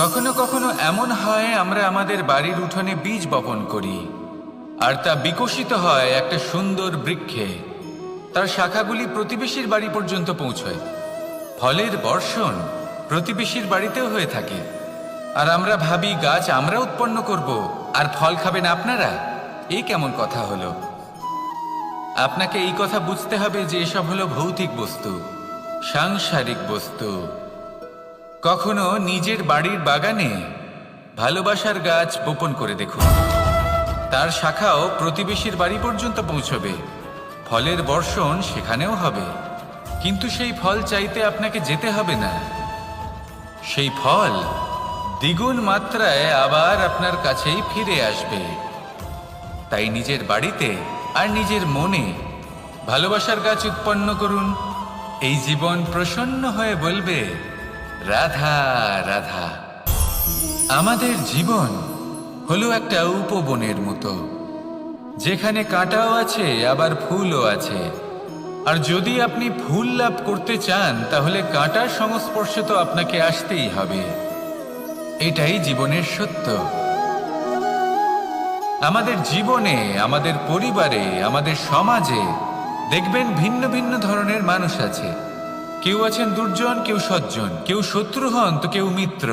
কখনো কখনো এমন হয় আমরা আমাদের বাড়ির উঠোনে বীজ বপন করি আর তা বিকশিত হয় একটা সুন্দর বৃক্ষে। তার শাখাগুলি প্রতিবেশীর বাড়ি পর্যন্ত পৌঁছয়। ফলের বর্ষণ প্রতিবেশীর বাড়িতেও হয়ে থাকে। আর আমরা ভাবি গাছ আমরা উৎপন্ন করব আর ফল খাবেন আপনারা। এই কেমন কথা হলো? আপনাকে এই কথা বুঝতে হবে যে এসব হলো ভৌতিক বস্তু, সাংসারিক বস্তু। কখনো নিজের বাড়ির বাগানে ভালোবাসার গাছ বপন করে দেখুন। তার শাখাও প্রতিবেশীর বাড়ি পর্যন্ত পৌঁছবে, ফলের বর্ষণ সেখানেও হবে। কিন্তু সেই ফল চাইতে আপনাকে যেতে হবে না, সেই ফল দ্বিগুণ মাত্রায় আবার আপনার কাছেই ফিরে আসবে। তাই নিজের বাড়িতে আর নিজের মনে ভালোবাসার গাছ উৎপন্ন করুন। এই জীবন প্রসন্ন হয়ে বলবে, রাধা রাধা। আমাদের জীবন হলো একটা উপবনের মতো, যেখানে কাঁটাও আছে আবার ফুলও আছে। আর যদি আপনি ফুল লাভ করতে চান তাহলে কাঁটার সংস্পর্শে তো আপনাকে আসতেই হবে। এটাই জীবনের সত্য। আমাদের জীবনে, আমাদের পরিবারে, আমাদের সমাজে দেখবেন ভিন্ন ভিন্ন ধরনের মানুষ আছে। কেউ আছেন দুর্জন, কেউ সজ্জন, কেউ শত্রু হন তো কেউ মিত্র।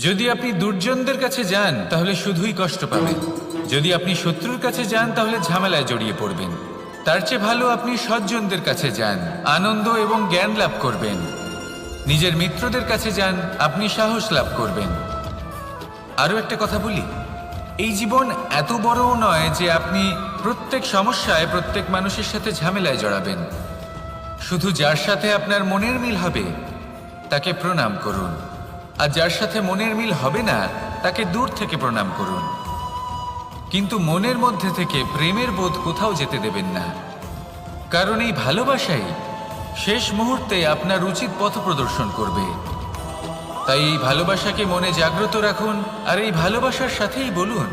যদি আপনি দুর্জনদের কাছে যান তাহলে শুধুই কষ্ট পাবেন, যদি আপনি শত্রুর কাছে যান তাহলে ঝামেলায় জড়িয়ে পড়বেন। তার চেয়ে ভালো আপনি সজ্জনদের কাছে যান, আনন্দ এবং জ্ঞান লাভ করবেন। নিজের মিত্রদের কাছে যান, আপনি সাহস লাভ করবেন। আরও একটা কথা বলি, এই জীবন এত বড়ও নয় যে আপনি প্রত্যেক সমস্যায় প্রত্যেক মানুষের সাথে ঝামেলায় জড়াবেন। শুধু যার সাথে আপনার মনের মিল হবে তাকে প্রণাম করুন, আর যার সাথে মনের মিল হবে না তাকে দূর থেকে প্রণাম করুন। কিন্তু মনের মধ্যে থেকে প্রেমের বোধ কোথাও যেতে দেবেন না, কারণ এই ভালোবাসাই শেষ মুহূর্তে আপনার উচিত পথ প্রদর্শন করবে। তাই এই ভালোবাসাকে মনে জাগ্রত রাখুন, আর এই ভালোবাসার সাথেই বলুন,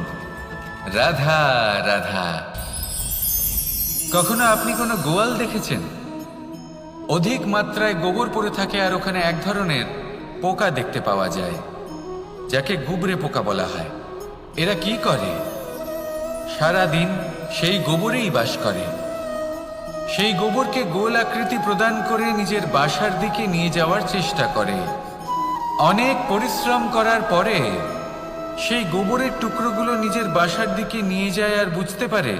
রাধা রাধা। কখনো আপনি কোনো গোয়াল দেখেছেন? অধিক মাত্রায় গোবর পড়ে থাকে আর ওখানে এক ধরনের পোকা দেখতে পাওয়া যায়, যাকে গুবরে পোকা বলা হয়। এরা কি করে? সারাদিন সেই গোবরেই বাস করে। সেই গোবরকে গোল আকৃতি প্রদান করে নিজের বাসার দিকে নিয়ে যাওয়ার চেষ্টা করে। অনেক পরিশ্রম করার পরে সেই গোবরের টুকরোগুলো নিজের বাসার দিকে নিয়ে যায় আর বুঝতে পারে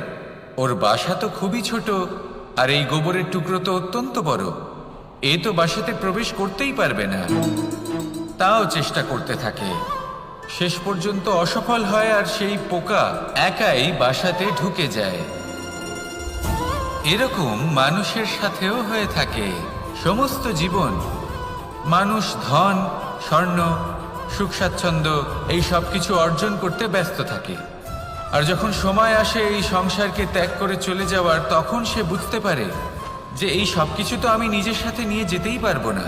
ওর বাসা তো খুবই ছোট, আর এই গোবরের টুকরো তো অত্যন্ত বড়। এ তো বাসাতে প্রবেশ করতেই পারবে না। তাও চেষ্টা করতে থাকে, শেষ পর্যন্ত অসফল হয় আর সেই পোকা একাই বাসাতে ঢুকে যায়। এরকম মানুষের সাথেও হয়ে থাকে সমস্ত জীবন। মানুষ ধন, স্বর্ণ, সুখ স্বাচ্ছন্দ্য এই সব কিছু অর্জন করতে ব্যস্ত থাকে, আর যখন সময় আসে এই সংসারকে ত্যাগ করে চলে যাওয়ার, তখন সে বুঝতে পারে যে এই সব কিছু তো আমি নিজের সাথে নিয়ে যেতেই পারবো না।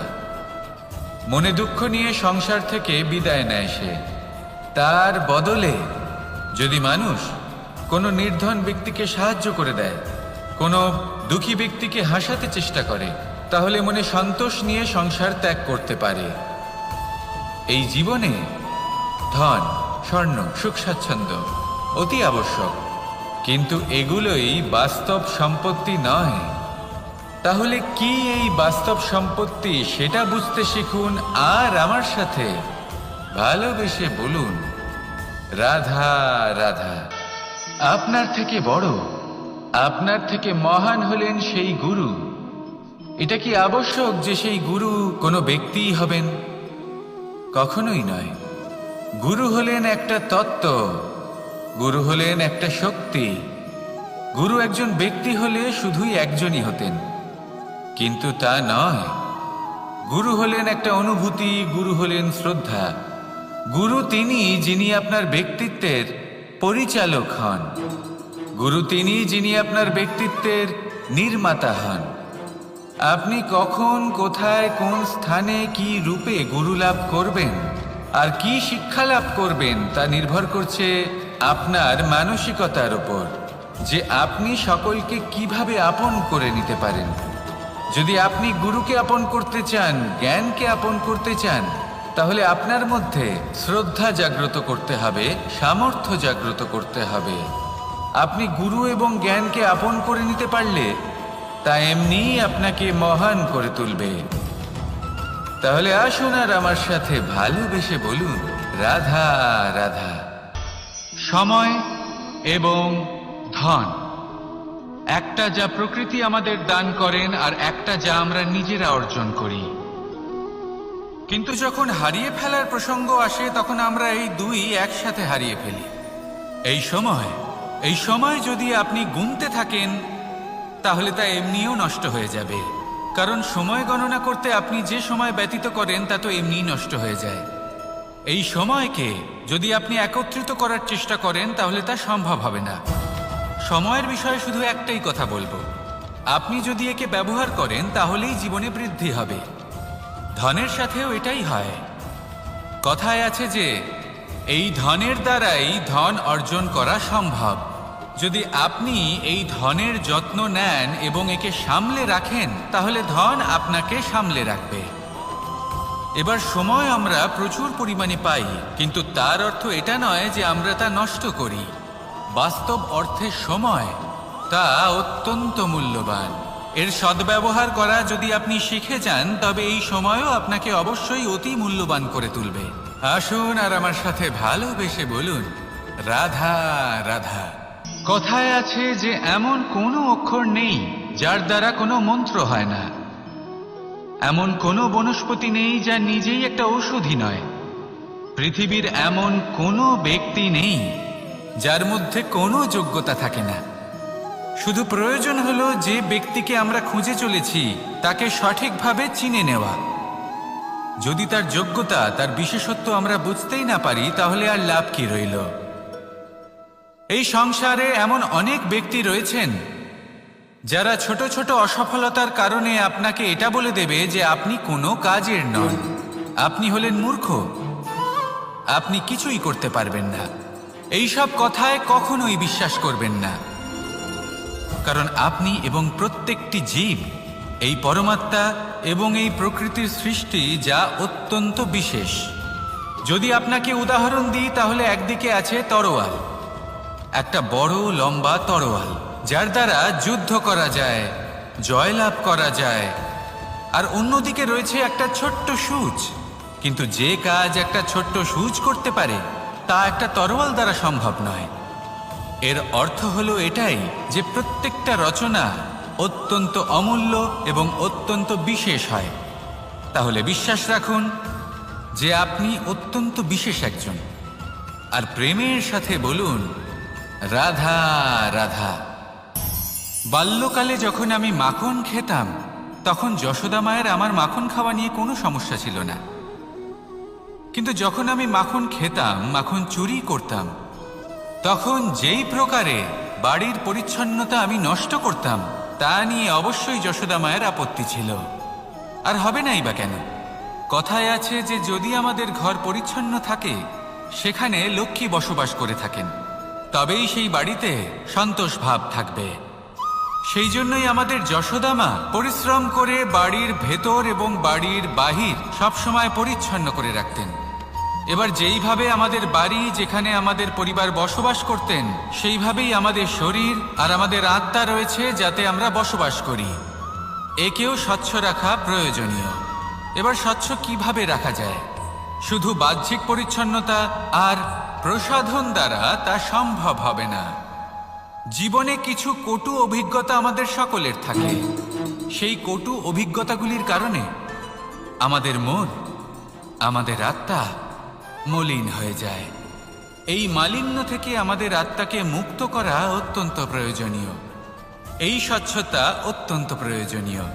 মনে দুঃখ নিয়ে সংসার থেকে বিদায় নেয় সে। তার বদলে যদি মানুষ কোনো নির্ধন ব্যক্তিকে সাহায্য করে দেয়, কোনো দুঃখী ব্যক্তিকে হাসাতে চেষ্টা করে, তাহলে মনে সন্তোষ নিয়ে সংসার ত্যাগ করতে পারে। এই জীবনে ধন, স্বর্ণ, সুখ স্বাচ্ছন্দ্য অতি আবশ্যক, কিন্তু এগুলোই বাস্তব সম্পত্তি নয়। তাহলে কি এই বাস্তব সম্পত্তি সেটা বুঝতে শিখুন, আর আমার সাথে ভালোবেসে বলুন, রাধা রাধা। আপনার থেকে বড়, আপনার থেকে মহান হলেন সেই গুরু। এটা কি আবশ্যক যে সেই গুরু কোনো ব্যক্তিই হবেন? কখনোই নয়। গুরু হলেন একটা তত্ত্ব, গুরু হলেন একটা শক্তি। গুরু একজন ব্যক্তি হলে শুধুই একজনই হতেন, কিন্তু তা নয়। গুরু হলেন একটা অনুভূতি, গুরু হলেন শ্রদ্ধা। গুরু তিনি যিনি আপনার ব্যক্তিত্বের পরিচালক হন। গুরু তিনি যিনি আপনার ব্যক্তিত্বের নির্মাতা হন। আপনি কখন, কোথায়, কোন স্থানে, কি রূপে গুরু লাভ করবেন আর কি শিক্ষা লাভ করবেন তা নির্ভর করছে আপনার মানসিকতার উপর, যে আপনি সকলকে কিভাবে আপন করে নিতে পারেন। যদি আপনি গুরুকে আপন করতে চান, জ্ঞানকে আপন করতে চান, তাহলে আপনার মধ্যে শ্রদ্ধা জাগ্রত করতে হবে, সামর্থ্য জাগ্রত করতে হবে। আপনি গুরু এবং জ্ঞানকে আপন করে নিতে পারলে তা এমনিই আপনাকে মহান করে তুলবে। তাহলে আসুন আর আমার সাথে ভালোবেসে বলুন, রাধা রাধা। সময় এবং ধন, একটা যা প্রকৃতি আমাদের দান করেন আর একটা যা আমরা নিজেরা অর্জন করি। কিন্তু যখন হারিয়ে ফেলার প্রসঙ্গ আসে তখন আমরা এই দুই একসাথে হারিয়ে ফেলি। এই সময় যদি আপনি গুনতে থাকেন তাহলে তা এমনিও নষ্ট হয়ে যাবে, কারণ সময় গণনা করতে আপনি যে সময় ব্যতীত করেন তা তো এমনিই নষ্ট হয়ে যায়। এই সময়কে যদি আপনি একত্রিত করার চেষ্টা করেন তাহলে তা সম্ভব হবে না। সময়ের বিষয়ে শুধু একটাই কথা বলবো, আপনি যদি একে ব্যবহার করেন তাহলেই জীবনে বৃদ্ধি হবে। ধনের সাথেও এটাই হয়। কথায় আছে যে এই ধনের দ্বারাই ধন অর্জন করা সম্ভব। যদি আপনি এই ধনের যত্ন নেন এবং একে সামলে রাখেন তাহলে ধন আপনাকে সামলে রাখবে। এবার সময় আমরা প্রচুর পরিমাণে পাই, কিন্তু তার অর্থ এটা নয় যে আমরা তা নষ্ট করি। বাস্তব অর্থে সময় তা অত্যন্ত মূল্যবান। এর সদ্ব্যবহার করা যদি আপনি শিখে যান তবে এই সময়ও আপনাকে অবশ্যই অতি মূল্যবান করে তুলবে। আসুন আর আমার সাথে ভালোবেসে বলুন, রাধা রাধা। কথায় আছে যে এমন কোনো অক্ষর নেই যার দ্বারা কোনো মন্ত্র হয় না, এমন কোনো বনস্পতি নেই যা নিজেই একটা ঔষধি নয়, পৃথিবীর এমন কোনো ব্যক্তি নেই যার মধ্যে কোনো যোগ্যতা থাকে না। শুধু প্রয়োজন হলো যে ব্যক্তিকে আমরা খুঁজে চলেছি তাকে সঠিকভাবে চিনে নেওয়া। যদি তার যোগ্যতা, তার বিশেষত্ব আমরা বুঝতেই না পারি তাহলে আর লাভ কি রইল? এই সংসারে এমন অনেক ব্যক্তি রয়েছেন যারা ছোট ছোট অসফলতার কারণে আপনাকে এটা বলে দেবে যে আপনি কোনো কাজের নন, আপনি হলেন মূর্খ, আপনি কিছুই করতে পারবেন না। এইসব কথায় কখনোই বিশ্বাস করবেন না, কারণ আপনি এবং প্রত্যেকটি জীব এই পরমাত্মা এবং এই প্রকৃতির সৃষ্টি যা অত্যন্ত বিশেষ। যদি আপনাকে উদাহরণ দিই তাহলে একদিকে আছে তরোয়াল, একটা বড় লম্বা তরোয়াল যার দ্বারা যুদ্ধ করা যায়, জয়লাভ করা যায়। আর অন্যদিকে রয়েছে একটা ছোট্ট সূচ, কিন্তু যে কাজ একটা ছোট্ট সূচ করতে পারে তা একটা তরোয়াল দ্বারা সম্ভব নয়। এর অর্থ হলো এটাই যে প্রত্যেকটা রচনা অত্যন্ত অমূল্য এবং অত্যন্ত বিশেষ হয়। তাহলে বিশ্বাস রাখুন যে আপনি অত্যন্ত বিশেষ একজন, আর প্রেমের সাথে বলুন, রাধা রাধা। বাল্যকালে যখন আমি মাখন খেতাম তখন যশোদা মায়ের আমার মাখন খাওয়া নিয়ে কোনো সমস্যা ছিল না, কিন্তু যখন আমি মাখন খেতাম, মাখন চুরি করতাম, তখন যেই প্রকারে বাড়ির পরিচ্ছন্নতা আমি নষ্ট করতাম তা নিয়ে অবশ্যই যশোদা মায়ের আপত্তি ছিল। আর হবে নাই বা কেন? কথায় আছে যে যদি আমাদের ঘর পরিচ্ছন্ন থাকে সেখানে লক্ষ্মী বসবাস করে থাকেন, তবেই সেই বাড়িতে সন্তোষ ভাব থাকবে। সেই জন্যই আমাদের যশোদা মা পরিশ্রম করে বাড়ির ভেতর এবং বাড়ির বাহির সবসময় পরিচ্ছন্ন করে রাখতেন। এবার যেইভাবে আমাদের বাড়ি, যেখানে আমাদের পরিবার বসবাস করতেন, সেইভাবেই আমাদের শরীর আর আমাদের আত্মা রয়েছে যাতে আমরা বসবাস করি। একেও স্বচ্ছ রাখা প্রয়োজনীয়। এবার স্বচ্ছ কিভাবে রাখা যায়? শুধু বাহ্যিক পরিচ্ছন্নতা আর প্রসাধন দ্বারা তা সম্ভব হবে না। জীবনে কিছু কটু অভিজ্ঞতা আমাদের সকলের থাকে। সেই কটু অভিজ্ঞতাগুলির কারণে আমাদের মন, আমাদের আত্মা মলিন হয়ে যায়। এই মালিন্য থেকে আমাদের আত্মাকে মুক্ত করা অত্যন্ত প্রয়োজনীয়। এই স্বচ্ছতা অত্যন্ত প্রয়োজনীয়।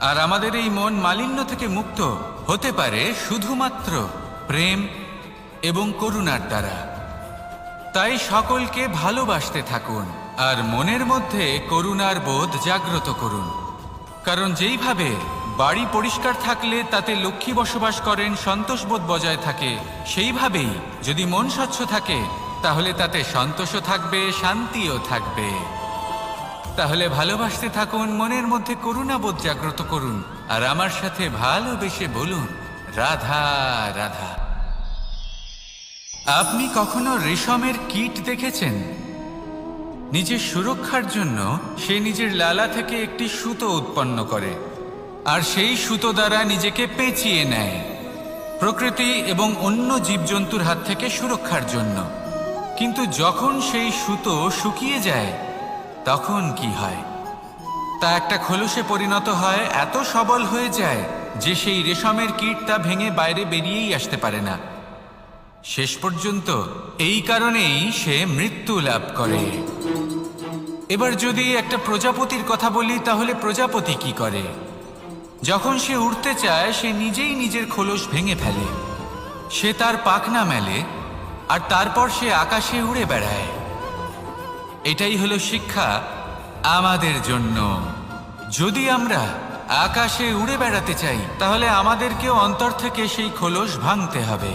আর আমাদের এই মন মালিন্য থেকে মুক্ত হতে পারে শুধুমাত্র প্রেম এবং করুণার দ্বারা। তাই সকলকে ভালোবাসতে থাকুন আর মনের মধ্যে করুণার বোধ জাগ্রত করুন। কারণ যেইভাবে বাড়ি পরিষ্কার থাকলে তাতে লক্ষ্মী বসবাস করেন, সন্তোষবোধ বজায় থাকে, সেইভাবেই যদি মন স্বচ্ছ থাকে তাহলে তাতে সন্তোষও থাকবে, শান্তিও থাকবে। তাহলে ভালোবাসতে থাকুন, মনের মধ্যে করুণাবোধ জাগ্রত করুন আর আমার সাথে ভালোবেসে বলুন, রাধা রাধা। আপনি কখনো রেশমের কীট দেখেছেন? নিজের সুরক্ষার জন্য সে নিজের লালা থেকে একটি সুতো উৎপন্ন করে আর সেই সুতো দ্বারা নিজেকে পেঁচিয়ে নেয় প্রকৃতি এবং অন্য জীবজন্তুর হাত থেকে সুরক্ষার জন্য। কিন্তু যখন সেই সুতো শুকিয়ে যায় তখন কি হয়? তা একটা খোলসে পরিণত হয়, এত সবল হয়ে যায় যে সেই রেশমের কীট তা ভেঙে বাইরে বেরিয়েই আসতে পারে না। শেষ পর্যন্ত এই কারণেই সে মৃত্যু লাভ করে। এবার যদি একটা প্রজাপতির কথা বলি, তাহলে প্রজাপতি কি করে? যখন সে উড়তে চায় সে নিজেই নিজের খোলস ভেঙে ফেলে, সে তার পাখনা মেলে আর তারপর সে আকাশে উড়ে বেড়ায়। এটাই হলো শিক্ষা আমাদের জন্য। যদি আমরা আকাশে উড়ে বেড়াতে চাই তাহলে আমাদেরকেও অন্তর থেকে সেই খোলস ভাঙতে হবে,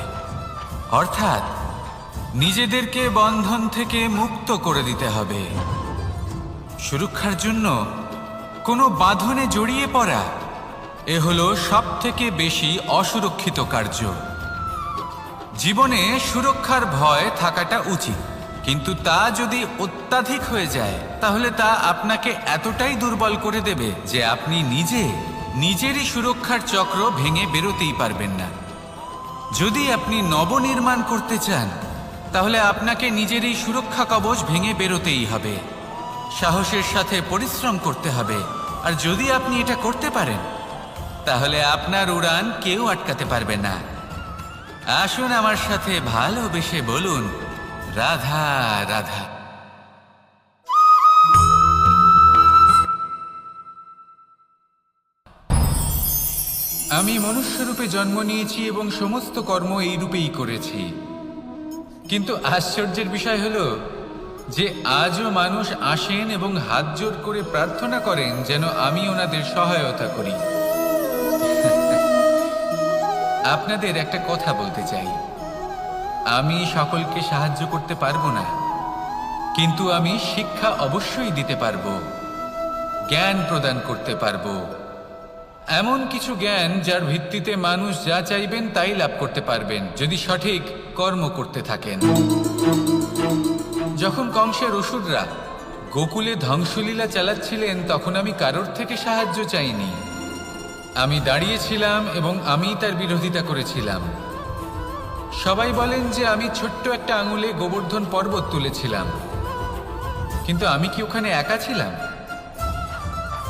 অর্থাৎ নিজেদেরকে বন্ধন থেকে মুক্ত করে দিতে হবে। সুরক্ষার জন্য কোনো বাঁধনে জড়িয়ে পড়া এ হলো সবথেকে বেশি অসুরক্ষিত কার্য। জীবনে সুরক্ষার ভয় থাকাটা উচিত, কিন্তু তা যদি অত্যাধিক হয়ে যায় তাহলে তা আপনাকে এতটাই দুর্বল করে দেবে যে আপনি নিজেরই সুরক্ষার চক্র ভেঙে বেরোতেই পারবেন না। যদি আপনি নবনির্মাণ করতে চান তাহলে আপনাকে নিজের এই সুরক্ষা কবচ ভেঙে বেরোতেই হবে, সাহসের সাথে পরিশ্রম করতে হবে। আর যদি আপনি এটা করতে পারেন তাহলে আপনার উড়ান কেউ আটকাতে পারবে না। আসুন আমার সাথে ভালোবেসে বলুন, রাধা রাধা। আমি মনুষ্যরূপে জন্ম নিয়েছি এবং সমস্ত কর্ম এই রূপেই করেছি, কিন্তু আশ্চর্যের বিষয় হলো যে আজও মানুষ আসেন এবং হাত জোড় করে প্রার্থনা করেন যেন আমি ওনাদের সহায়তা করি। আপনাদের একটা কথা বলতে চাই, আমি সকলকে সাহায্য করতে পারবো না, কিন্তু আমি শিক্ষা অবশ্যই দিতে পারবো, জ্ঞান প্রদান করতে পারবো। এমন কিছু জ্ঞান যার ভিত্তিতে মানুষ যা চাইবেন তাই লাভ করতে পারবেন যদি সঠিক কর্ম করতে থাকেন। যখন কংসের অসুররা গোকুলে ধ্বংসলীলা চালাচ্ছিলেন তখন আমি কারোর থেকে সাহায্য চাইনি। আমি দাঁড়িয়েছিলাম এবং আমি তার বিরোধিতা করেছিলাম। সবাই বলেন যে আমি ছোট্ট একটা আঙুলে গোবর্ধন পর্বত তুলেছিলাম, কিন্তু আমি কি ওখানে একা ছিলাম?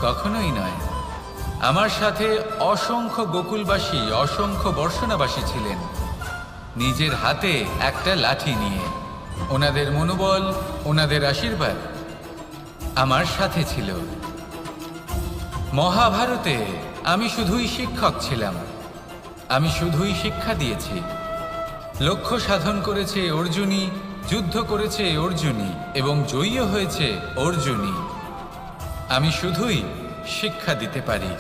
কখনোই নয়। আমার সাথে অসংখ্য গোকুলবাসী, অসংখ্য বর্ষণাবাসী ছিলেন, নিজের হাতে একটা লাঠি নিয়ে। ওনাদের মনোবল, ওনাদের আশীর্বাদ আমার সাথে ছিল। মহাভারতে আমি শুধুই শিক্ষক ছিলাম, আমি শুধুই শিক্ষা দিয়েছি। লক্ষ্য সাধন করেছে অর্জুনই, যুদ্ধ করেছে অর্জুনই এবং জয়ীও হয়েছে অর্জুনই। আমি শুধুই শিক্ষা দিতে পারি।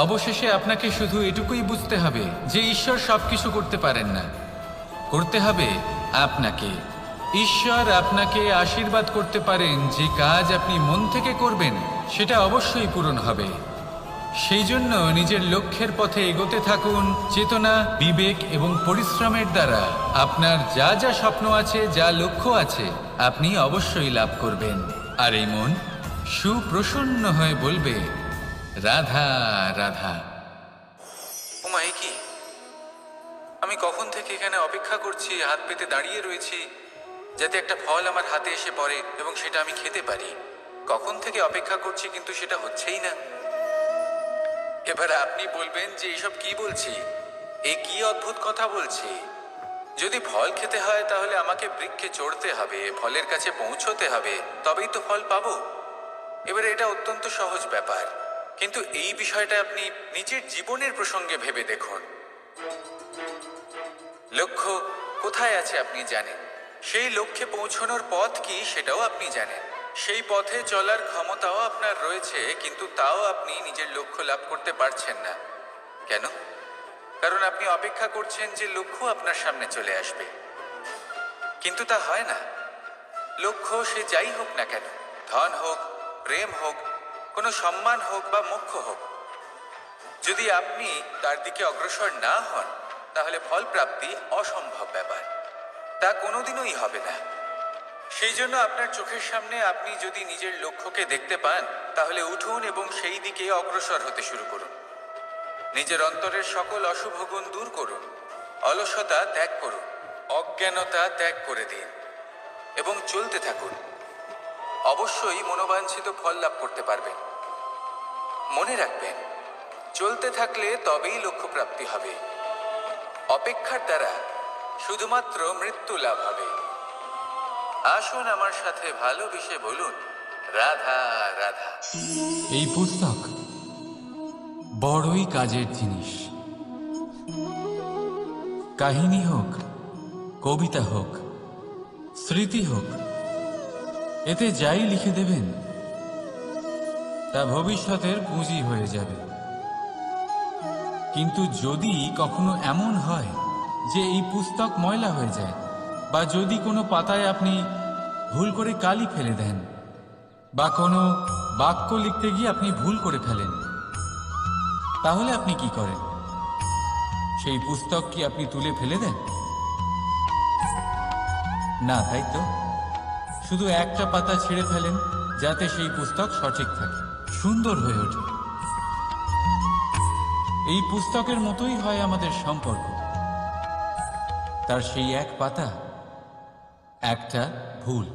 অবশেষে আপনাকে শুধু এটুকুই বুঝতে হবে যে ঈশ্বর সবকিছু করতে পারেন না, করতে হবে আপনাকে। ঈশ্বর আপনাকে আশীর্বাদ করতে পারেন যে কাজ আপনি মন থেকে করবেন সেটা অবশ্যই পূরণ হবে। সেই জন্য নিজের লক্ষ্যের পথে এগোতে থাকুন। চেতনা, বিবেক এবং পরিশ্রমের দ্বারা আপনার যা যা স্বপ্ন আছে, যা লক্ষ্য আছে, আপনি অবশ্যই লাভ করবেন। আর এই মন সুপ্রসন্ন হয়ে বলবে, রাধা রাধা। ওমা, এ কি? আমি কখন থেকে এখানে অপেক্ষা করছি, হাত পেতে দাঁড়িয়ে রয়েছি যাতে একটা ফল আমার হাতে এসে পড়ে এবং সেটা আমি খেতে পারি। কখন থেকে অপেক্ষা করছি, কিন্তু সেটা হচ্ছেই না। এবার আপনি বলবেন যে এইসব কি বলছি, এ কি অদ্ভুত কথা বলছি। যদি ফল খেতে হয় তাহলে আমাকে বৃক্ষে চড়তে হবে, ফলের কাছে পৌঁছতে হবে, তবেই তো ফল পাবো। এবারে এটা অত্যন্ত সহজ ব্যাপার, কিন্তু এই বিষয়টা আপনি নিজের জীবনের প্রসঙ্গে ভেবে দেখুন। লক্ষ্য কোথায় আছে আপনি জানেন, সেই লক্ষ্যে পৌঁছানোর পথ কি সেটাও আপনি জানেন, সেই পথে চলার ক্ষমতাও আপনার রয়েছে, কিন্তু তাও আপনি নিজের লক্ষ্য লাভ করতে পারছেন না। কেন? কারণ আপনি অপেক্ষা করছেন যে লক্ষ্য আপনার সামনে চলে আসবে, কিন্তু তা হয় না। লক্ষ্য সে যাই হোক না কেন, ধন হোক, প্রেম হোক, কোনো সম্মান হোক বা মোক্ষ হোক, যদি আপনি তার দিকে অগ্রসর না হন তাহলে ফল প্রাপ্তি অসম্ভব ব্যাপার, তা কোনোদিনই হবে না। সেই জন্য আপনার চোখের সামনে আপনি যদি নিজের লক্ষ্যকে দেখতে পান তাহলে উঠুন এবং সেই দিকে অগ্রসর হতে শুরু করুন। নিজের অন্তরের সকল অশুভ গুণ দূর করুন, অলসতা ত্যাগ করুন, অজ্ঞানতা ত্যাগ করে দিন এবং চলতে থাকুন। অবশ্যই মনোবাঞ্ছিত ফল লাভ করতে পারবেন। মনে রাখবেন, চলতে থাকলে তবেই লক্ষ্য প্রাপ্তি হবে। অপেক্ষার দ্বারা শুধুমাত্র মৃত্যু লাভ হবে। আসুন আমার সাথে ভালোবেসে বলুন, রাধা রাধা। এই পুস্তক বড়ই কাজের জিনিস। কাহিনী হোক, কবিতা হোক, স্মৃতি হোক, এতে যাই লিখে দেবেন তা ভবিষ্যতের পুঁজি হয়ে যাবে। কিন্তু যদি কখনো এমন হয় যে এই পুস্তক ময়লা হয়ে যায়, বা যদি কোনো পাতায় আপনি ভুল করে কালি ফেলে দেন, বা কোনো বাক্য লিখতে গিয়ে আপনি ভুল করে ফেলেন, তাহলে আপনি কি করেন? সেই পুস্তক কি আপনি তুলে ফেলে দেন? না, তাই তো। শুধু একটা পাতা ছেড়ে ফেলেন যাতে সেই পুস্তক সঠিক থাকে, সুন্দর হয়ে ওঠে। এই পুস্তকের মতোই হয় আমাদের সম্পর্ক। তার সেই এক পাতা, একটা ভুল।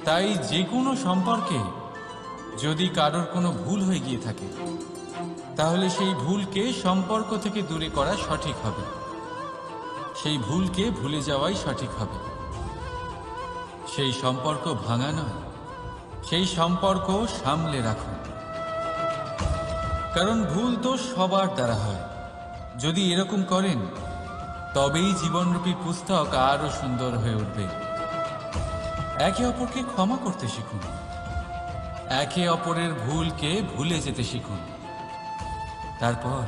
তাই যে কোনো সম্পর্কে যদি কারোর কোনো ভুল হয়ে গিয়ে থাকে তাহলে সেই ভুলকে সম্পর্ক থেকে দূরে করা সঠিক হবে। সেই ভুলকে ভুলে যাওয়াই সঠিক হবে। সেই সম্পর্ক ভাঙা নয়, সেই সম্পর্ক সামলে রাখুন। কারণ ভুল তো সবার দ্বারা হয়। যদি এরকম করেন তবেই জীবনরূপী পুস্তক আরো সুন্দর হয়ে উঠবে। একে অপরকে ক্ষমা করতে শিখুন, একে অপরের ভুলকে ভুলে যেতে শিখুন। তারপর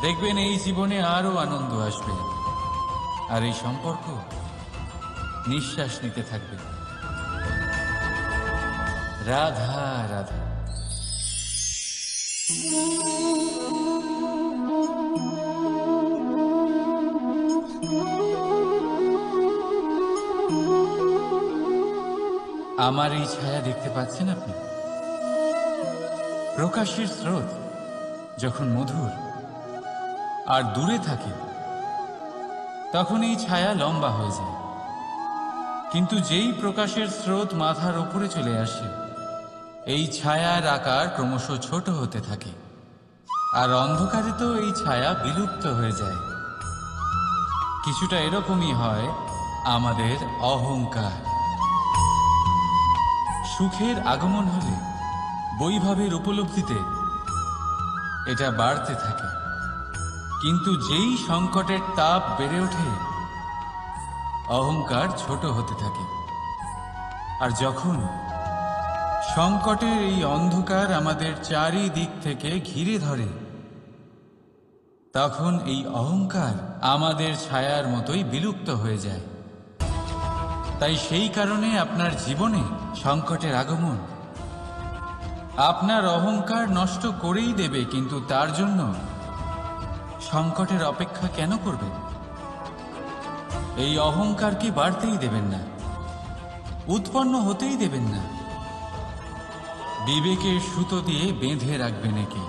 দেখবেন এই জীবনে আরো আনন্দ আসবে, আর এই সম্পর্ক নিঃশ্বাস নিতে থাকবে। রাধা রাধা। আমার এই ছায়া দেখতে পাচ্ছেন আপনি? প্রকাশের স্রোত যখন মধুর আর দূরে থাকে তখন এই ছায়া লম্বা হয়ে যায়। কিন্তু যেই প্রকাশের স্রোত মাথার উপরে চলে আসে, এই ছায়ার আকার ক্রমশ ছোট হতে থাকে, আর অন্ধকারে তো এই ছায়া বিলুপ্ত হয়ে যায়। কিছুটা এরকমই হয় আমাদের অহংকার। সুখের আগমন হলে, বৈভবের উপলব্ধিতে এটা বাড়তে থাকে। কিন্তু যেই সংকটের তাপ বেড়ে ওঠে, অহংকার ছোট হতে থাকে। আর যখন সংকটের এই অন্ধকার আমাদের চারিদিক থেকে ঘিরে ধরে, তখন এই অহংকার আমাদের ছায়ার মতোই বিলুপ্ত হয়ে যায়। তাই সেই কারণে আপনার জীবনে সংকটের আগমন আপনার অহংকার নষ্ট করেই দেবে, কিন্তু তার জন্য সংকটের অপেক্ষা কেন করবেন? এই অহংকারকে বাড়তেই দেবেন না, উৎপন্ন হতেই দেবেন না। বিবেকের সুতো দিয়ে বেঁধে রাখবেন একে।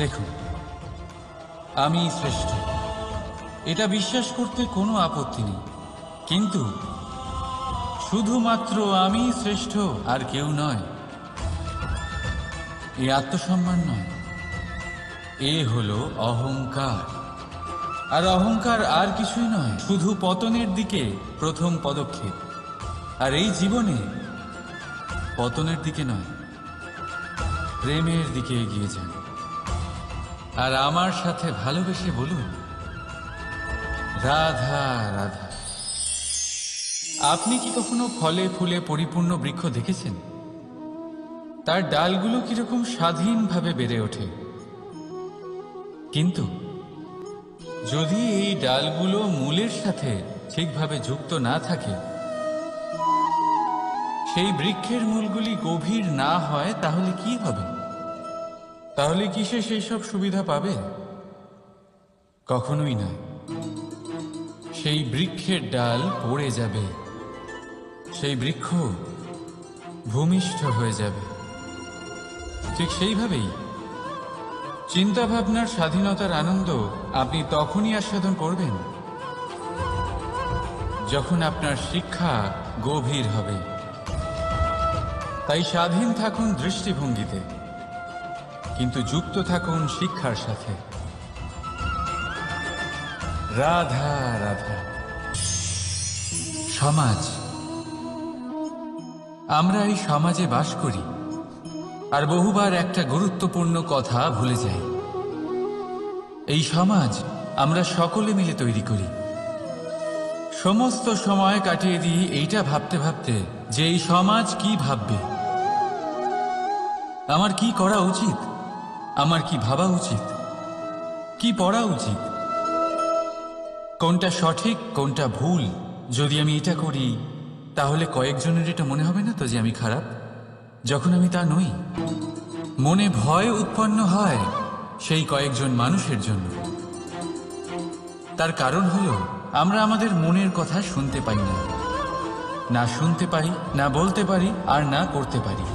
দেখুন, আমি শ্রেষ্ঠ, এটা বিশ্বাস করতে কোনো আপত্তি নেই। কিন্তু শুধুমাত্র আমি শ্রেষ্ঠ, আর কেউ নয়, এ আত্মসম্মান নয়, এ হলো অহংকার। আর অহংকার আর কিছুই নয়, শুধু পতনের দিকে প্রথম পদক্ষেপ। আর এই জীবনে পতনের দিকে নয়, প্রেমের দিকে এগিয়ে যান। আর আমার সাথে ভালোবেসে বলুন, রাধা রাধা। আপনি কি কখনো ফলে ফুলে পরিপূর্ণ বৃক্ষ দেখেছেন? তার ডালগুলো কিরকম স্বাধীনভাবে বেড়ে ওঠে। কিন্তু যদি এই ডালগুলো মূলের সাথে ঠিকভাবে যুক্ত না থাকে, সেই বৃক্ষের মূলগুলি গভীর না হয় তাহলে কি হবে? তাহলে কি সে সেই সব সুবিধা পাবে? কখনোই না। সেই বৃক্ষের ডাল পড়ে যাবে, সেই বৃক্ষ ভূমিষ্ঠ হয়ে যাবে। ঠিক সেইভাবেই চিন্তাভাবনার স্বাধীনতার আনন্দ আপনি তখনই আস্বাদন করবেন যখন আপনার শিক্ষা গভীর হবে। তাই স্বাধীন থাকুন দৃষ্টিভঙ্গিতে, কিন্তু যুক্ত থাকুন শিক্ষার সাথে। রাধা রাধা। সমাজ, আমরা এই সমাজে বাস করি আর বহুবার একটা গুরুত্বপূর্ণ কথা ভুলে যাই। এই সমাজ আমরা সকলে মিলে তৈরি করি। সমস্ত সময় কাটিয়ে দিই এইটা ভাবতে ভাবতে যে এই সমাজ কি ভাববে, আমার কি করা উচিত, আমার কি ভাবা উচিত, কি পড়া উচিত, কোনটা সঠিক কোনটা ভুল। যদি আমি এটা করি তাহলে কয়েকজনের এটা মনে হবে না তো যে আমি খারাপ, যখন আমি তা নই। মনে ভয় উৎপন্ন হয় সেই কয়েকজন মানুষের জন্য। তার কারণ হলো আমরা আমাদের মনের কথা শুনতে পাই না, না শুনতে পারি, না বলতে পারি, আর না করতে পারি।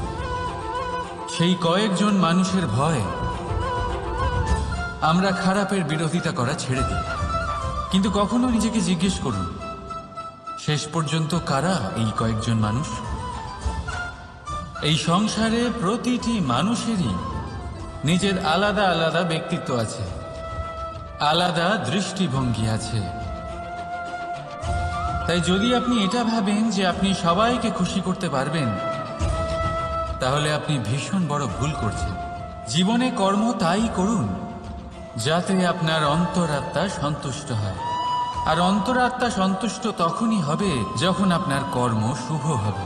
সেই কয়েকজন মানুষের ভয় আমরা খারাপের বিরোধিতা করা ছেড়ে দিই। কিন্তু কখনো নিজেকে জিজ্ঞেস করুন, শেষ পর্যন্ত কারা এই কয়েকজন মানুষ? এই সংসারে প্রতিটি মানুষেরই নিজের আলাদা আলাদা ব্যক্তিত্ব আছে, আলাদা দৃষ্টিভঙ্গি আছে। তাই যদি আপনি এটা ভাবেন যে আপনি সবাইকে খুশি করতে পারবেন, তাহলে আপনি ভীষণ বড় ভুল করছেন। জীবনে কর্ম তাই করুন যাতে আপনার অন্তরাত্মা সন্তুষ্ট হয়। আর অন্তরাত্মা সন্তুষ্ট তখনই হবে যখন আপনার কর্ম শুভ হবে।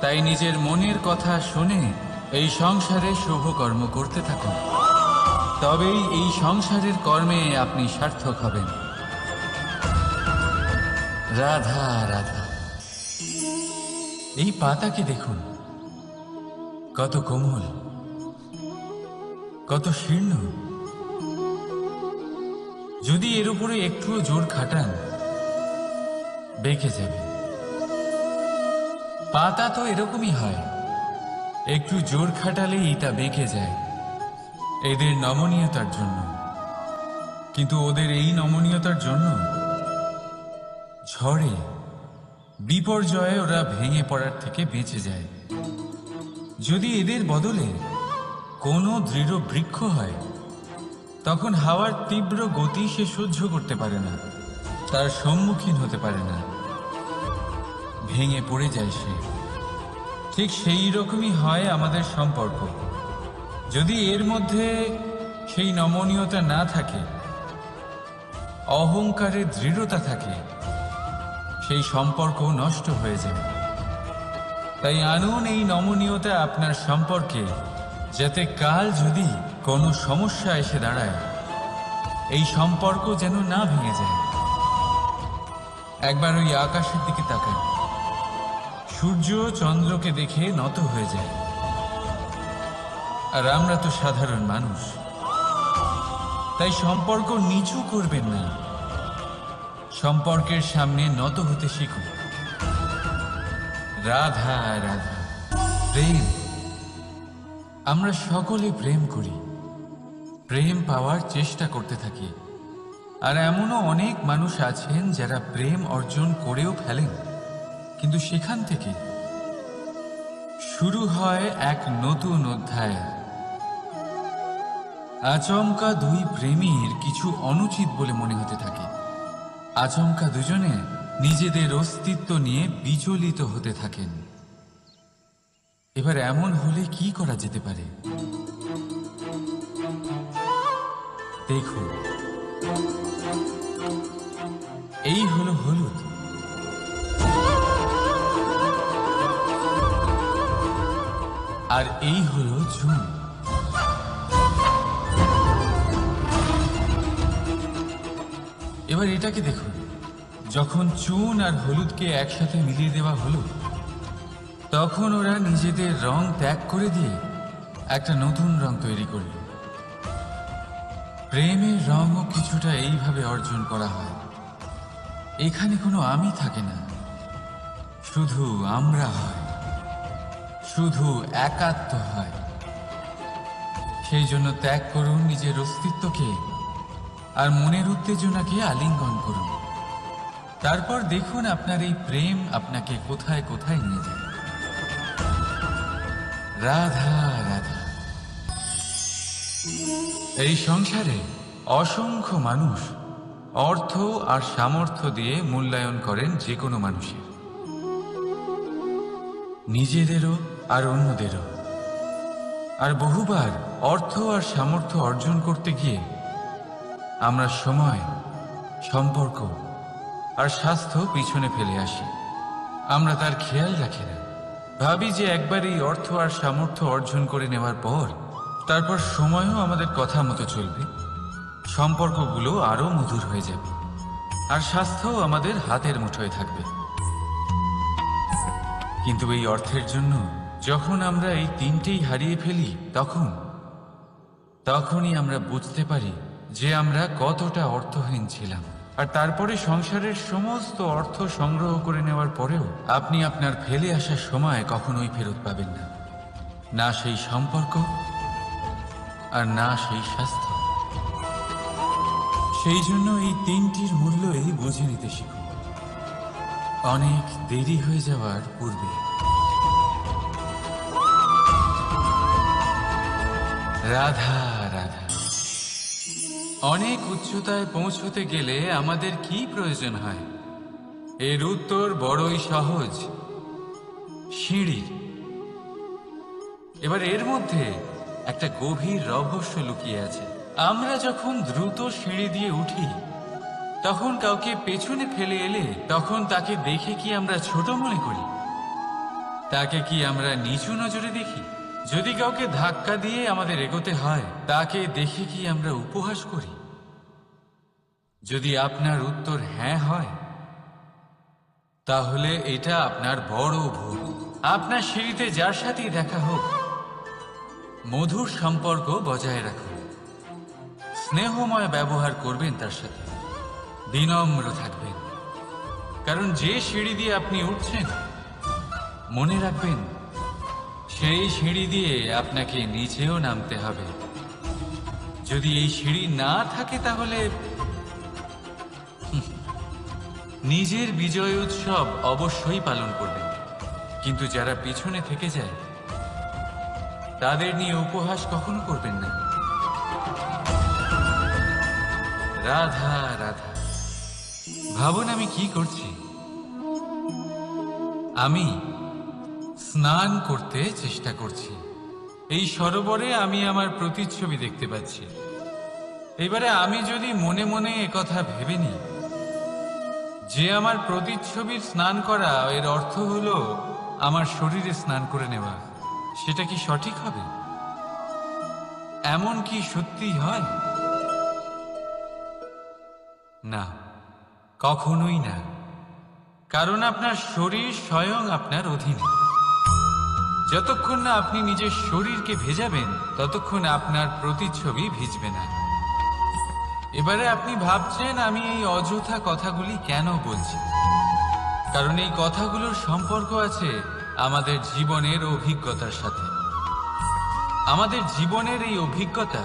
তাই নিজের মনের কথা শুনে এই সংসারে শুভ কর্ম করতে থাকুন, তবেই এই সংসারের কর্মে আপনি সার্থক হবেন। রাধা রাধা। এই পাতাকে দেখুন, কত কোমল, কত শীর্ণ। যদি এর উপরে একটুও জোর খাটান বেঁকে যাবে। পাতা তো এরকমই হয়, একটু জোর খাটালেই তা বেঁকে যায় এদের নমনীয়তার জন্য। কিন্তু ওদের এই নমনীয়তার জন্য ঝড়ে বিপর্যয়ে ওরা ভেঙে পড়ার থেকে বেঁচে যায়। যদি এদের বদলে কোনো দৃঢ় বৃক্ষ হয়, তখন হাওয়ার তীব্র গতি সে সহ্য করতে পারে না, তার সম্মুখীন হতে পারে না, ভেঙে পড়ে যায় সে। ঠিক সেই রকমই হয় আমাদের সম্পর্ক। যদি এর মধ্যে সেই নমনীয়তা না থাকে, অহংকারের দৃঢ়তা থাকে, সেই সম্পর্ক নষ্ট হয়ে যায়। তাই আনুন এই নমনীয়তা আপনার সম্পর্কে, যাতে কাল যদি কোনো সমস্যা এসে দাঁড়ায় এই সম্পর্ক যেন না ভেঙে যায়। একবার ওই আকাশের দিকে তাকান, সূর্য চন্দ্রকে দেখে নত হয়ে যায়। আর আমরা তো সাধারণ মানুষ, তাই সম্পর্ক নিচু করবেন না, সম্পর্কের সামনে নত হতে শিখুন। রাধা রাধা। প্রেম, আমরা সকলে প্রেম করি, প্রেম পাওয়ার চেষ্টা করতে থাকি। আর এমনও অনেক মানুষ আছেন যারা প্রেম অর্জন করেও ফেলেন, কিন্তু সেখান থেকে শুরু হয় এক নতুন অধ্যায়। আচমকা দুই প্রেমীর কিছু অনুচিত বলে মনে হতে থাকে। আচমকা দুজনে নিজেদের অস্তিত্ব নিয়ে বিচলিত হতে থাকেন। এবার এমন হলে কি করা যেতে পারে? দেখুন, এই হলো হলুদ, আর এই হলো চুন। এবার এটাকে দেখুন, যখন চুন আর হলুদকে একসাথে মিলিয়ে দেওয়া হলো তখন ওরা নিজেদের রং ত্যাগ করে দিয়ে একটা নতুন রং তৈরি করল। প্রেমের রঙও কিছুটা এইভাবে অর্জন করা হয়। এখানে কোনো আমি থাকে না, শুধু আমরা হয়, শুধু একাত্ম হয়। সেই জন্য ত্যাগ করুন নিজের অস্তিত্বকে আর মনের উত্তেজনাকে আলিঙ্গন করুন। তারপর দেখুন আপনার এই প্রেম আপনাকে কোথায় কোথায় নিয়ে যায়। রাধা রাধা। এই সংসারে অসংখ্য মানুষ অর্থ আর সামর্থ্য দিয়ে মূল্যায়ন করেন যে কোনো মানুষের, নিজেদেরও আর অন্যদেরও। আর বহুবার অর্থ আর সামর্থ্য অর্জন করতে গিয়ে আমরা সময়, সম্পর্ক আর স্বাস্থ্য পিছনে ফেলে আসি। আমরা তার খেয়াল রাখি না। ভাবি যে একবার এই অর্থ আর সামর্থ্য অর্জন করে নেওয়ার পর তারপর সময়ও আমাদের কথা মতো চলবে, সম্পর্কগুলো আরো মধুর হয়ে যাবে, আর স্বাস্থ্যও আমাদের হাতের মুঠোয় থাকবে। কিন্তু এই অর্থের জন্য যখন আমরা এই তিনটেই হারিয়ে ফেলি, তখনই আমরা বুঝতে পারি যে আমরা কতটা অর্থহীন ছিলাম। আর তারপরে সংসারের সমস্ত অর্থ সংগ্রহ করে নেওয়ার পরেও আপনি আপনার ফেলে আসা সময় কখনোই ফেরত পাবেন না, না সেই সম্পর্ক আর না সেই স্বাস্থ্য। সেই জন্য এই তিনটির মূল্যই বুঝে নিতে শিখুন অনেক দেরি হয়ে যাওয়ার পূর্বে। রাধা রাধা। অনেক উচ্চতায় পৌঁছতে গেলে আমাদের কি প্রয়োজন হয়? এর উত্তর বড়ই সহজ, সিঁড়ির। এবার এর মধ্যে একটা গভীর রহস্য লুকিয়ে আছে। আমরা যখন দ্রুত সিঁড়ি দিয়ে উঠি, তখন কাউকে পেছনে ফেলে এলে তখন তাকে দেখে কি আমরা ছোট মনে করি? তাকে কি আমরা নিচু নজরে দেখি? যদি কাউকে ধাক্কা দিয়ে আমাদের এগোতে হয়, তাকে দেখে কি আমরা উপহাস করি? যদি আপনার উত্তর হ্যাঁ হয়, তাহলে এটা আপনার বড় ভুল। আপনার সিঁড়িতে যার সাথেই দেখা হোক, মধুর সম্পর্ক বজায় রাখুন, স্নেহময় ব্যবহার করবেন তার সাথে, বিনম্র থাকবেন। কারণ যে সিঁড়ি দিয়ে আপনি উঠছেন, মনে রাখবেন সেই সিঁড়ি দিয়ে আপনাকে নিচেও নামতে হবে। যদি এই সিঁড়ি না থাকে তাহলে নিজের বিজয় উৎসব অবশ্যই পালন করবেন, কিন্তু যারা পিছনে থেকে যায় তাদের নিয়ে উপহাস কখনো করবেন না। রাধা রাধা। ভাবুন আমি কি করছি। আমি স্নান করতে চেষ্টা করছি। এই সরোবরে আমি আমার প্রতিচ্ছবি দেখতে পাচ্ছি। এবারে আমি যদি মনে মনে একথা ভেবে নিই যে আমার প্রতিচ্ছবির স্নান করা, এর অর্থ হলো আমার শরীরে স্নান করে নেওয়া, সেটা কি সঠিক হবে? এমন কি সত্যি হয়? না, কখনোই না। কারণ আপনার শরীর স্বয়ং আপনার অধীনে। যতক্ষণ না আপনি নিজের শরীরকে ভেজাবেন, ততক্ষণ আপনার প্রতিচ্ছবি ভিজবে না। এবারে আপনি ভাবছেন আমি এই অযথা কথাগুলি কেন বলছি। কারণ এই কথাগুলোর সম্পর্ক আছে আমাদের জীবনের অভিজ্ঞতার সাথে। আমাদের জীবনের এই অভিজ্ঞতা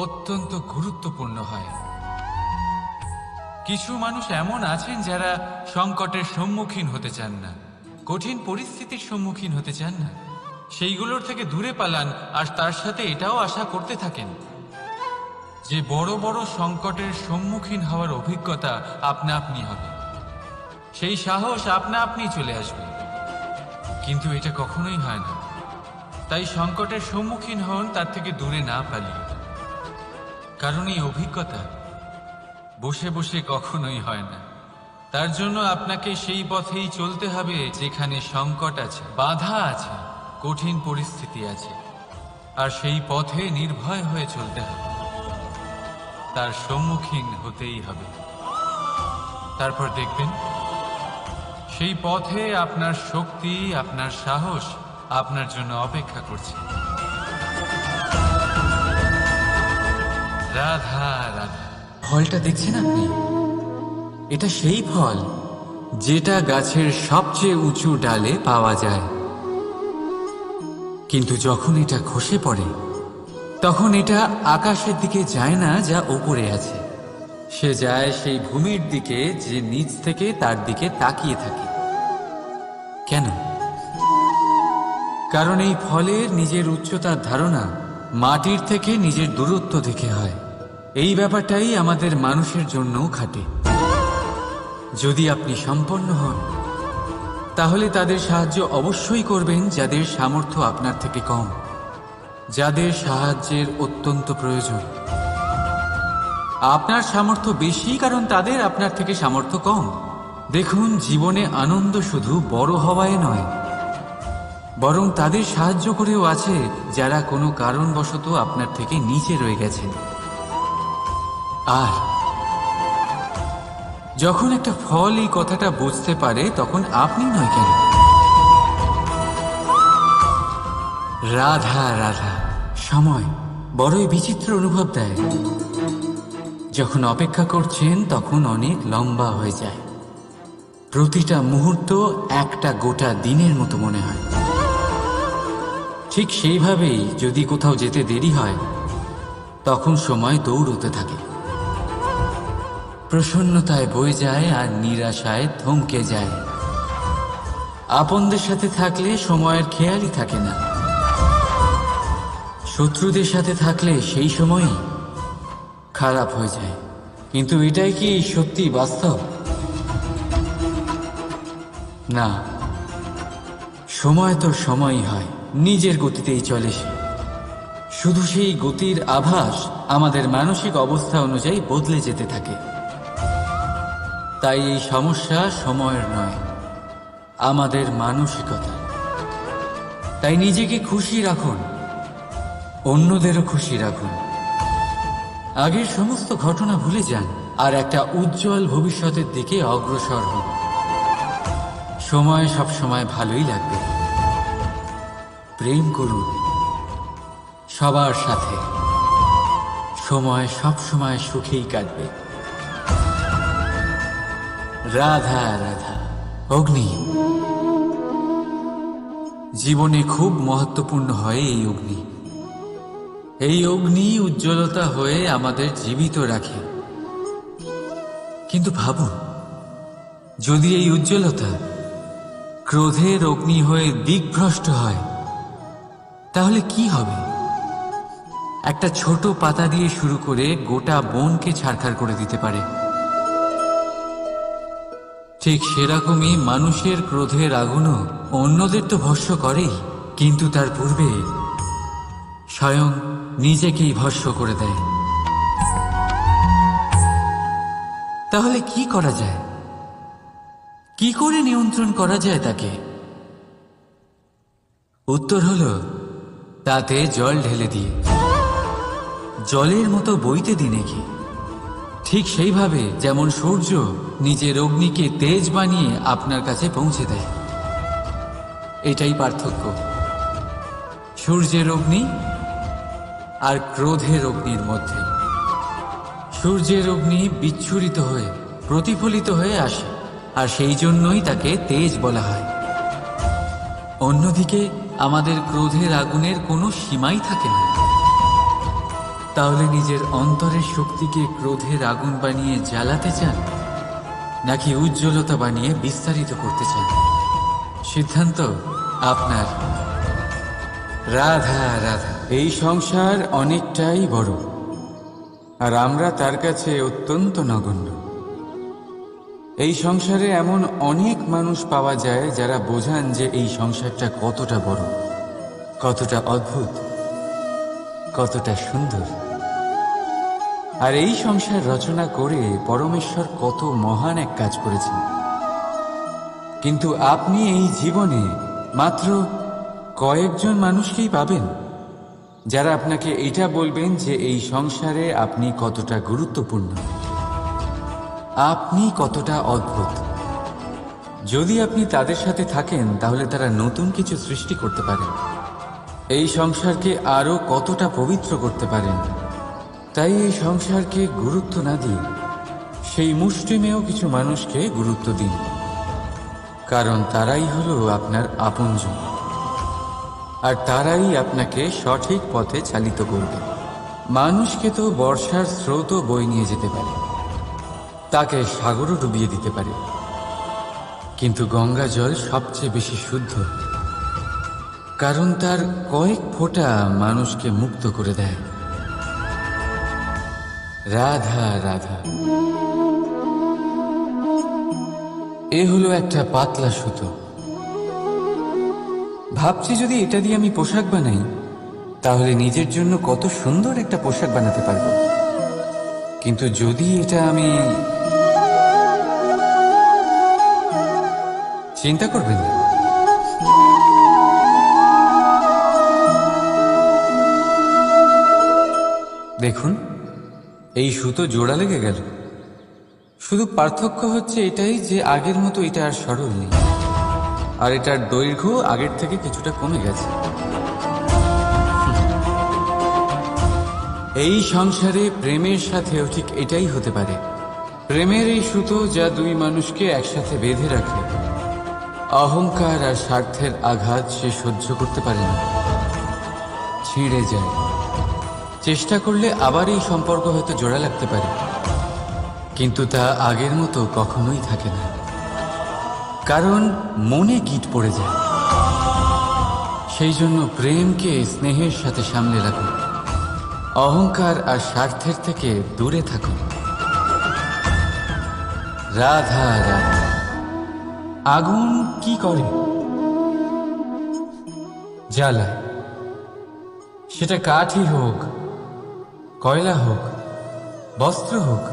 অত্যন্ত গুরুত্বপূর্ণ হয়। কিছু মানুষ এমন আছেন যারা সংকটের সম্মুখীন হতে চান না, কঠিন পরিস্থিতির সম্মুখীন হতে চান না, সেইগুলোর থেকে দূরে পালান। আর তার সাথে এটাও আশা করতে থাকেন যে বড় বড় সংকটের সম্মুখীন হওয়ার অভিজ্ঞতা আপনা আপনি হবে, সেই সাহস আপনা আপনি চলে আসবে। কিন্তু এটা কখনোই হয় না। তাই সংকটের সম্মুখীন হন তার থেকে দূরে না পালিয়ে। কারণ এই অভিজ্ঞতা বসে বসে কখনোই হয় না। তার জন্য আপনাকে সেই পথেই চলতে হবে যেখানে সংকট আছে, বাধা আছে, কঠিন পরিস্থিতি আছে। আর সেই পথে নির্ভয় হয়ে চলতে হবে, তার সম্মুখীন হতেই হবে। তারপর দেখবেন সেই পথে আপনার শক্তি, আপনার সাহস আপনার জন্য অপেক্ষা করছে। রাধা রাধা। ফলটা দেখছেন আপনি? এটা সেই ফল যেটা গাছের সবচেয়ে উঁচু ডালে পাওয়া যায়, কিন্তু যখন এটা খসে পড়ে তখন এটা আকাশের দিকে যায় না যা ওপরে আছে, সে যায় সেই ভূমির দিকে যে নিচ থেকে তার দিকে তাকিয়ে থাকে। কেন? কারণ এই ফলের নিজের উচ্চতার ধারণা মাটির থেকে নিজের দূরত্ব থেকে হয়। এই ব্যাপারটাই আমাদের মানুষের জন্যও খাটে। যদি আপনি সম্পন্ন হন তাহলে তাদের সাহায্য অবশ্যই করবেন যাদের সামর্থ্য আপনার থেকে কম, যাদের সাহায্যের অত্যন্ত প্রয়োজন। আপনার সামর্থ্য বেশি কারণ তাদের আপনার থেকে সামর্থ্য কম। দেখুন, জীবনে আনন্দ শুধু বড় হওয়ায় নয়, বরং তাদের সাহায্য করেও আছে যারা কোনো কারণবশত আপনার থেকে নিচে রয়ে গেছেন। আর যখন একটা ফল এই কথাটা বুঝতে পারে তখন আপনি নয় কেন? রাধা রাধা। সময় বড়ই বিচিত্র অনুভব দেয়। যখন অপেক্ষা করছেন তখন অনেক লম্বা হয়ে যায়। প্রতিটা মুহূর্ত একটা গোটা দিনের মতো মনে হয়। ঠিক সেইভাবেই যদি কোথাও যেতে দেরি হয় তখন সময় দৌড়তে থাকে, প্রসন্নতায় বয়ে যায় আর নিরাশায় থমকে যায়। আপনদের সাথে থাকলে সময়ের খেয়ালই থাকে না, শত্রুদের সাথে থাকলে সেই সময়ই খারাপ হয়ে যায়। কিন্তু এটাই কি সত্যি বাস্তব? না, সময় তো সময়ই হয়, নিজের গতিতেই চলে সে। শুধু সেই গতির আভাস আমাদের মানসিক অবস্থা অনুযায়ী বদলে যেতে থাকে। তাই এই সমস্যা সময়ের নয়, আমাদের মানসিকতা। তাই নিজেকে খুশি রাখুন, অন্যদেরও খুশি রাখুন। আগের সমস্ত ঘটনা ভুলে যান আর একটা উজ্জ্বল ভবিষ্যতের দিকে অগ্রসর হন। সময় সবসময় ভালোই লাগবে। প্রেম করুন সবার সাথে, সময় সবসময় সুখেই কাটবে। রাধা রাধা। অগ্নি জীবনে খুব মহত্বপূর্ণ হয়। এই অগ্নি উজ্জ্বলতা হয়ে আমাদের জীবিত রাখে। কিন্তু ভাবুন, যদি এই উজ্জ্বলতা ক্রোধের অগ্নি হয়ে দিকভ্রষ্ট হয় তাহলে কি হবে? একটা ছোট পাতা দিয়ে শুরু করে গোটা বনকে ছারখার করে দিতে পারে। ঠিক সেরকমই মানুষের ক্রোধের আগুনও অন্যদের তো ভস্ম করেই, কিন্তু তার পূর্বে স্বয়ং নিজেকেই ভস্ম করে দেয়। তাহলে কি করা যায়? কি করে নিয়ন্ত্রণ করা যায় তাকে? উত্তর হলো তাতে জল ঢেলে দিয়ে, জলের মতো বইতে দিন নাকি। ঠিক সেইভাবে যেমন সূর্য নিজের অগ্নিকে তেজ বানিয়ে আপনার কাছে পৌঁছে দেয়। এটাই পার্থক্য সূর্যের অগ্নি আর ক্রোধের অগ্নির মধ্যে। সূর্যের অগ্নি বিচ্ছুরিত হয়ে প্রতিফলিত হয়ে আসে, আর সেই জন্যই তাকে তেজ বলা হয়। অন্যদিকে আমাদের ক্রোধের আগুনের কোনো সীমাই থাকে না। তাহলে নিজের অন্তরের শক্তিকে ক্রোধের আগুন বানিয়ে জ্বালাতে চান, নাকি উজ্জ্বলতা বানিয়ে বিস্তারিত করতে চান? সিদ্ধান্ত আপনার। রাধা রাধা। এই সংসার অনেকটাই বড়, আর আমরা তার কাছে অত্যন্ত নগণ্য। এই সংসারে এমন অনেক মানুষ পাওয়া যায় যারা বোঝান যে এই সংসারটা কতটা বড়, কতটা অদ্ভুত, কতটা সুন্দর। আর এই সংসার রচনা করে পরমেশ্বর কত মহান এক কাজ করেছেন। কিন্তু আপনি এই জীবনে মাত্র কয়েকজন মানুষকেই পাবেন যারা আপনাকে এটা বলবেন যে এই সংসারে আপনি কতটা গুরুত্বপূর্ণ, আপনি কতটা অদ্ভুত। যদি আপনি তাদের সাথে থাকেন তাহলে তারা নতুন কিছু সৃষ্টি করতে পারেন, এই সংসারকে আরো কতটা পবিত্র করতে পারেন। তাই এই সংসারকে গুরুত্ব না দিয়ে সেই মুষ্টিমেয় কিছু মানুষকে গুরুত্ব দিন, কারণ তারাই হলো আপনার আপনজন, আর তারাই আপনাকে সঠিক পথে চালিত করবে। মানুষকে তো বর্ষার স্রোতও বয়ে নিয়ে যেতে পারে, তাকে সাগরও ডুবিয়ে দিতে পারে, কিন্তু গঙ্গা জল সবচেয়ে বেশি শুদ্ধ, কারণ তার কয়েক ফোঁটা মানুষকে মুক্ত করে দেয়। রাধা রাধা। এ হলো একটা পাতলা সুতো। ভাবছি যদি এটা দিয়ে আমি পোশাক বানাই তাহলে নিজের জন্য কত সুন্দর একটা পোশাক বানাতে পারবো, কিন্তু যদি এটা আমি চিন্তা করবেন না, দেখুন এই সুতো জোড়া লেগে গেল। শুধু পার্থক্য হচ্ছে এটাই যে আগের মতো এটা আর সরল নেই, আর এটার দৈর্ঘ্য আগের থেকে কিছুটা কমে গেছে। এই সংসারে প্রেমের সাথেও ঠিক এটাই হতে পারে। প্রেমের এই সুতো যা দুই মানুষকে একসাথে বেঁধে রাখে, অহংকার আর স্বার্থের আঘাত সে সহ্য করতে পারে না, ছিঁড়ে যায়। চেষ্টা করলে আবার এই সম্পর্ক হয়তো জোড়া লাগতে পারে, কিন্তু তা আগের মতো কখনোই থাকে না, কারণ মনে গিট পড়ে যায়। সেই জন্য প্রেমকে স্নেহের সাথে সামলে রাখুন, অহংকার আর স্বার্থের থেকে দূরে থাকুন। রাধা রাধা। আগুন কি করে? জ্বালায়। সেটা কাঠই হোক, কয়লা হোক, বস্ত্র হোক,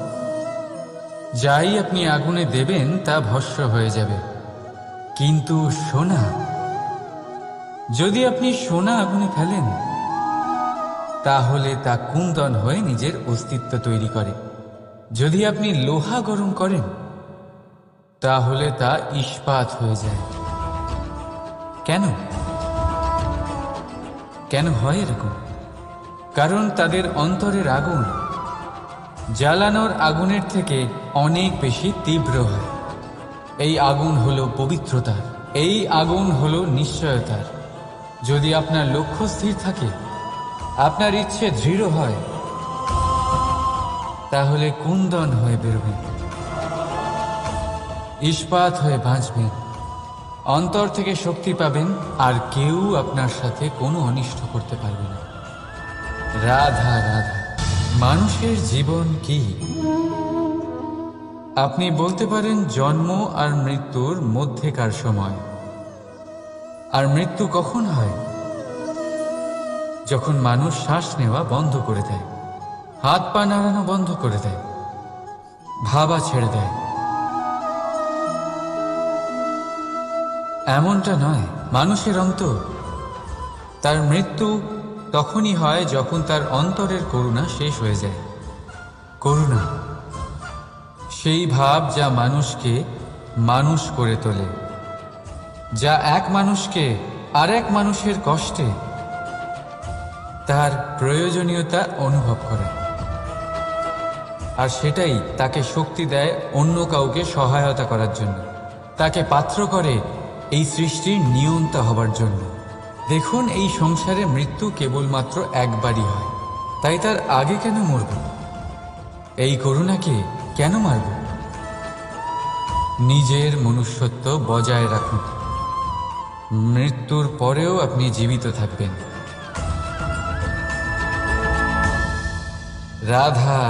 যাই আপনি আগুনে দেবেন তা ভস্ম হয়ে যাবে। কিন্তু সোনা, যদি আপনি সোনা আগুনে ফেলেন তাহলে তা কুন্দন হয়ে নিজের অস্তিত্ব তৈরি করে। যদি আপনি লোহা গরম করেন তাহলে তা ইস্পাত হয়ে যায়। কেন কেন হয় এরকম? কারণ তাদের অন্তরের আগুন জ্বালানোর আগুনের থেকে অনেক বেশি তীব্র হয়। এই আগুন হলো পবিত্রতার, এই আগুন হলো নিশ্চয়তার। যদি আপনার লক্ষ্য স্থির থাকে, আপনার ইচ্ছে দৃঢ় হয়, তাহলে কুন্দন হয়ে বেরোবেন, ইস্পাত হয়ে বাঁচবেন, অন্তর থেকে শক্তি পাবেন, আর কেউ আপনার সাথে কোনো অনিষ্ট করতে পারবে না। রাধা রাধা। মানুষের জীবন কি? আপনি বলতে পারেন জন্ম আর মৃত্যুর মধ্যেকার সময়। আর মৃত্যু কখন হয়? যখন মানুষ শ্বাস নেওয়া বন্ধ করে দেয়, হাত পা নাড়ানো বন্ধ করে দেয়, ভাবা ছেড়ে দেয়। এমনটা নয়, মানুষের অন্তর, তার মৃত্যু তখনই হয় যখন তার অন্তরের করুণা শেষ হয়ে যায়। করুণা সেই ভাব যা মানুষকে মানুষ করে তোলে, যা এক মানুষকে আরেক মানুষের কষ্টে তার প্রয়োজনীয়তা অনুভব করে, আর সেটাই তাকে শক্তি দেয় অন্য কাউকে সহায়তা করার জন্য, তাকে পাত্র করে এই সৃষ্টির নিয়ন্তা হবার জন্য। দেখুন, এই সংসারে মৃত্যু কেবলমাত্র একবারই হয়, তাই তার আগে কেন মরব? এই করুণাকে কেন মারব? নিজের মনুষ্যত্ব বজায় রাখুন, মৃত্যুর পরেও আপনি জীবিত থাকবেন। রাধা।